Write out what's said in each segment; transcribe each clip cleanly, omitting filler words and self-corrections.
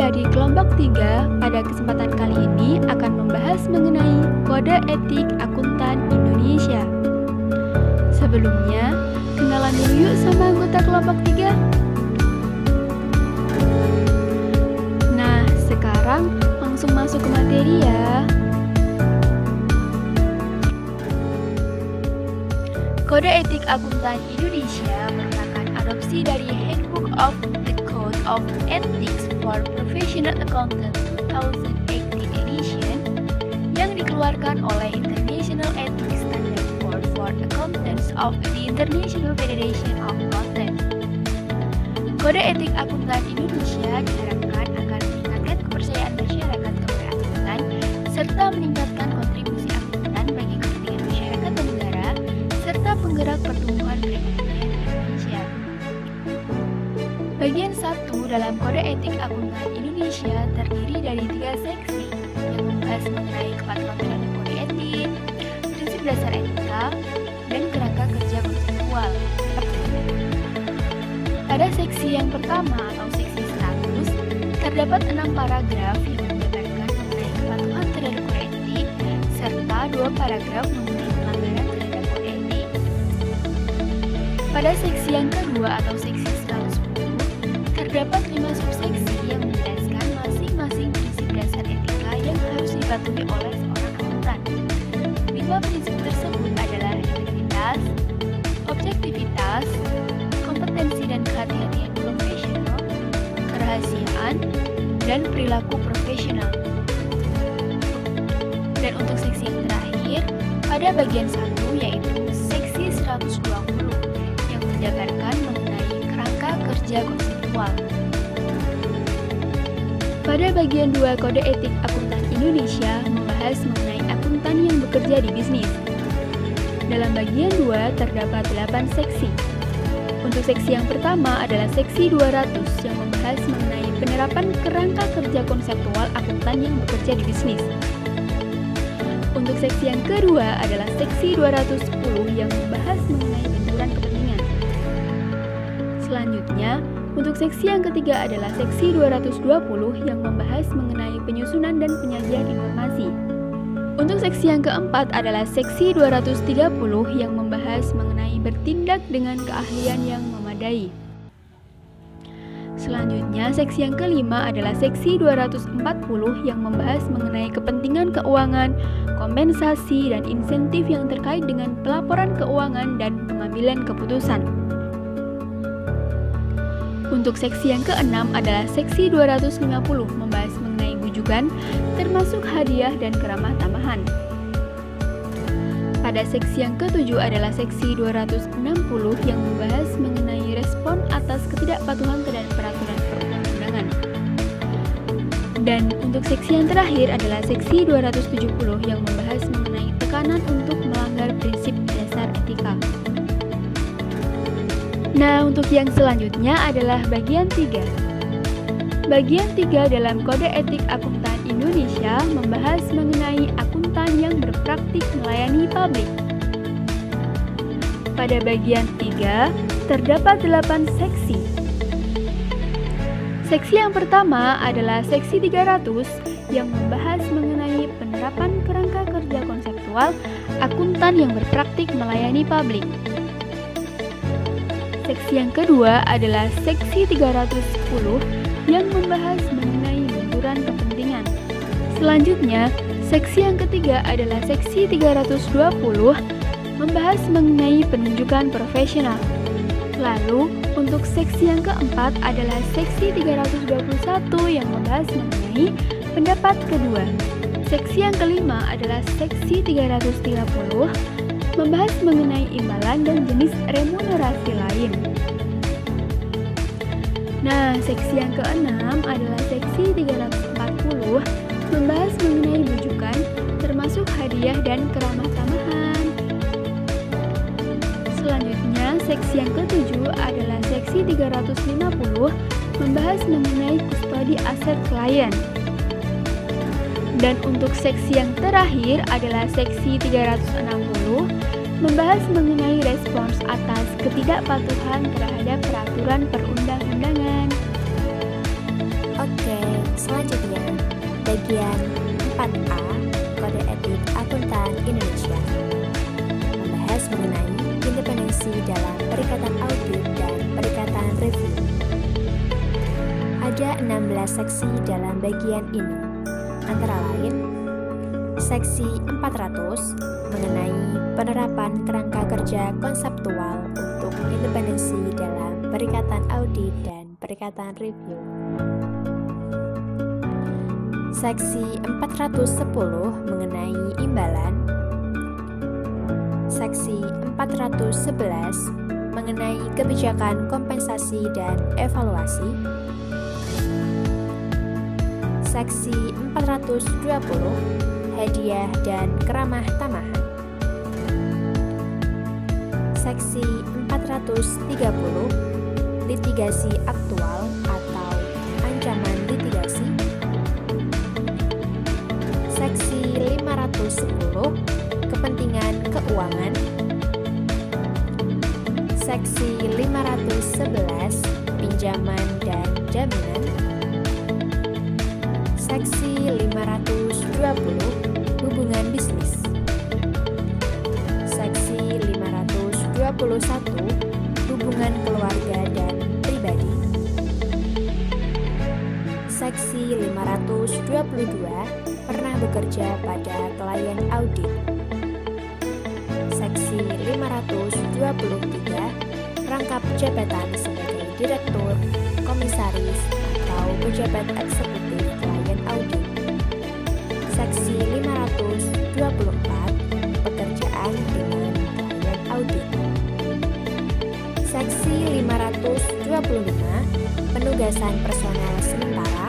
dari kelompok 3 pada kesempatan kali ini akan membahas mengenai Kode Etik Akuntan Indonesia. Sebelumnya, kenalan dulu yuk sama anggota kelompok 3. Nah, sekarang langsung masuk ke materi ya. Kode Etik Akuntan Indonesia merupakan adopsi dari Handbook of the Code of Ethics for Professional Accountants 2018 edition yang dikeluarkan oleh International Ethics Standard Board for Accountants of the International Federation of Accountants. Kode Etik Akuntan Indonesia diharapkan akan meningkatkan kepercayaan masyarakat kepada akuntan serta meningkatkan kontribusi akuntan bagi kepentingan masyarakat dan negara serta penggerak pertumbuhan perekonomian Indonesia. Bagian 1 dalam Kode Etik Akuntan Indonesia terdiri dari 3 seksi yang membahas mengenai kepatuhan terhadap kode etik, prinsip dasar etika, dan kerangka kerja konseptual. Pada seksi yang pertama atau seksi 100, terdapat 6 paragraf yang menjabarkan mengenai kepatuhan terhadap kode etik serta 2 paragraf mengenai pelanggaran terhadap kode etik. Pada seksi yang kedua atau seksi 110, terdapat 5 subseksi yang menjelaskan masing-masing prinsip dasar etika yang harus dipatuhi oleh seorang akuntan. 5 prinsip tersebut adalah integritas, objektivitas, kompetensi dan kehati-hatian profesional, kerahasiaan, dan perilaku profesional. Dan untuk seksi yang terakhir, pada bagian 1 yaitu seksi 120 yang menjabarkan mengenai kerangka kerja konseptual. Pada bagian 2 Kode Etik Akuntan Indonesia membahas mengenai akuntan yang bekerja di bisnis. Dalam bagian 2 terdapat 8 seksi. Untuk seksi yang pertama adalah seksi 200 yang membahas mengenai penerapan kerangka kerja konseptual akuntan yang bekerja di bisnis. Untuk seksi yang kedua adalah seksi 210 yang membahas mengenai benturan kepentingan. Selanjutnya, untuk seksi yang ketiga adalah seksi 220 yang membahas mengenai penyusunan dan penyajian informasi. Untuk seksi yang keempat adalah seksi 230 yang membahas mengenai bertindak dengan keahlian yang memadai. Selanjutnya, seksi yang kelima adalah seksi 240 yang membahas mengenai kepentingan keuangan, kompensasi, dan insentif yang terkait dengan pelaporan keuangan dan pengambilan keputusan. Untuk seksi yang keenam adalah seksi 250 membahas mengenai bujukan, termasuk hadiah dan keramah tamahan. Pada seksi yang ketujuh adalah seksi 260 yang membahas mengenai respon atas ketidakpatuhan terhadap peraturan perundang-undangan. Dan untuk seksi yang terakhir adalah seksi 270 yang membahas mengenai tekanan untuk melanggar prinsip dasar etika. Nah, untuk yang selanjutnya adalah bagian 3. Bagian 3 dalam Kode Etik Akuntan Indonesia membahas mengenai akuntan yang berpraktik melayani publik. Pada bagian 3, terdapat 8 seksi. Seksi yang pertama adalah seksi 300 yang membahas mengenai penerapan kerangka kerja konseptual akuntan yang berpraktik melayani publik. Seksi yang kedua adalah seksi 310 yang membahas mengenai benturan kepentingan. Selanjutnya, seksi yang ketiga adalah seksi 320 membahas mengenai penunjukan profesional. Lalu, untuk seksi yang keempat adalah seksi 321 yang membahas mengenai pendapat kedua. Seksi yang kelima adalah seksi 330 membahas mengenai imbalan dan jenis remunerasi lain. Nah, seksi yang keenam adalah seksi 340 membahas mengenai bujukan, termasuk hadiah dan keramah tamahan. Selanjutnya, seksi yang ketujuh adalah seksi 350 membahas mengenai kustodi aset klien. Dan untuk seksi yang terakhir adalah seksi 360 membahas mengenai respons atas ketidakpatuhan terhadap peraturan perundang-undangan. Oke, Bagian 4A, Kode Etik Akuntan Indonesia, membahas mengenai independensi dalam perikatan audit dan perikatan review. Ada 16 seksi dalam bagian ini, antara lain Seksi 400 mengenai penerapan kerangka kerja konseptual untuk independensi dalam perikatan audit dan perikatan review. Seksi 410 mengenai imbalan. Seksi 411 mengenai kebijakan kompensasi dan evaluasi. Seksi 420 hadiah dan keramah tamahan. Seksi 430 litigasi aktual atau ancaman litigasi. Seksi 510 kepentingan keuangan. Seksi 511 pinjaman dan jaminan. Seksi 520 hubungan bisnis. Seksi 521 hubungan keluarga dan pribadi. Seksi 522 pernah bekerja pada klien audit. Seksi 523 rangkap jabatan sebagai direktur, komisaris, atau pejabat eksekutif klien audit. Seksi 524 pekerjaan dengan klien audit. Seksi 525 penugasan personel sementara.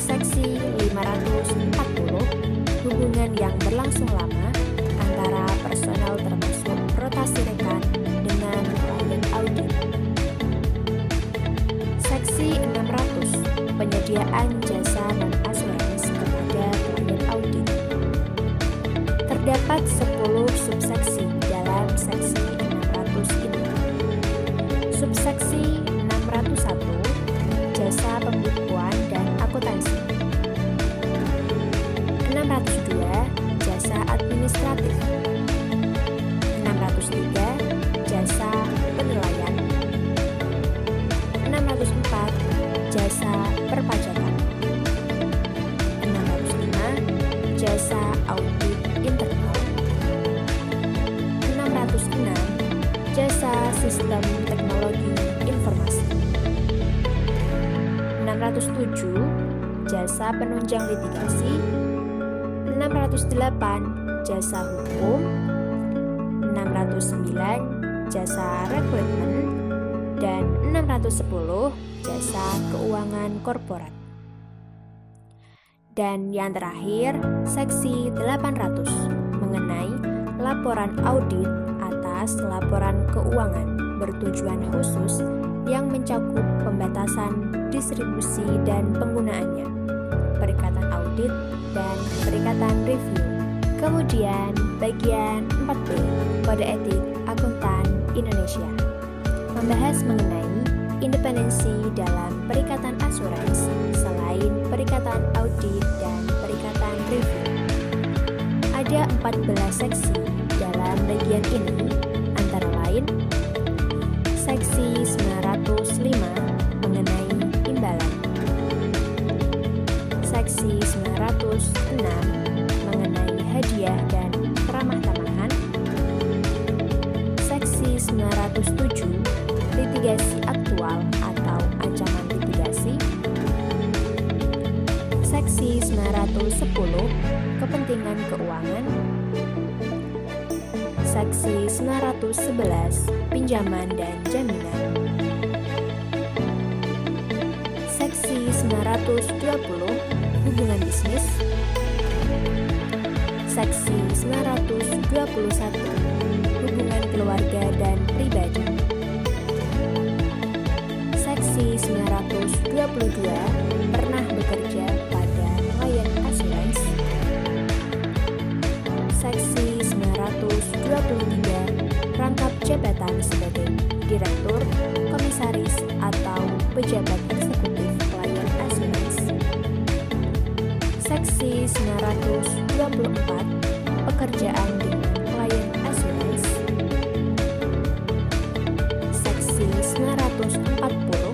Seksi 540 hubungan yang berlangsung lama antara personel termasuk rotasi rekan dengan klien audit. Seksi 600 penyediaan jasa dan asuransi kepada klien audit. Terdapat 10 subseksi dalam seksi 600 ini. Subseksi 601 jasa pembukuan dan akuntansi. 602 jasa administratif. 603 jasa penilaian. 604 jasa perpajakan. 605 jasa audit internal. 606 jasa sistem teknologi informasi. 607 jasa penunjang litigasi. 608 jasa hukum. 609 jasa rekrutmen dan 610 jasa keuangan korporat. Dan yang terakhir, seksi 800 mengenai laporan audit atas laporan keuangan bertujuan khusus yang mencakup pembatasan distribusi dan penggunaannya, perikatan audit dan perikatan review. Kemudian bagian 4B, Kode Etik Akuntan Indonesia, membahas mengenai independensi dalam perikatan asuransi selain perikatan audit dan perikatan review. Ada 14 seksi dalam bagian ini, antara lain Seksi 905 mengenai imbalan. Seksi 906 mengenai hadiah dan keramah tamahan. Seksi 907 litigasi aktual atau ancaman litigasi. Seksi 910 kepentingan keuangan. Seksi 911 pinjaman dan jaminan. Seksi 920 hubungan bisnis. Seksi 921 hubungan keluarga dan pribadi. Seksi 922 pernah bekerja pada klien asuransi. Seksi 923 rangkap jabatan sebagai direktur, komisaris, atau pejabat eksekutif klien asuransi. Seksi 924 Pekerjaan dengan Client Assurance. Seksi 940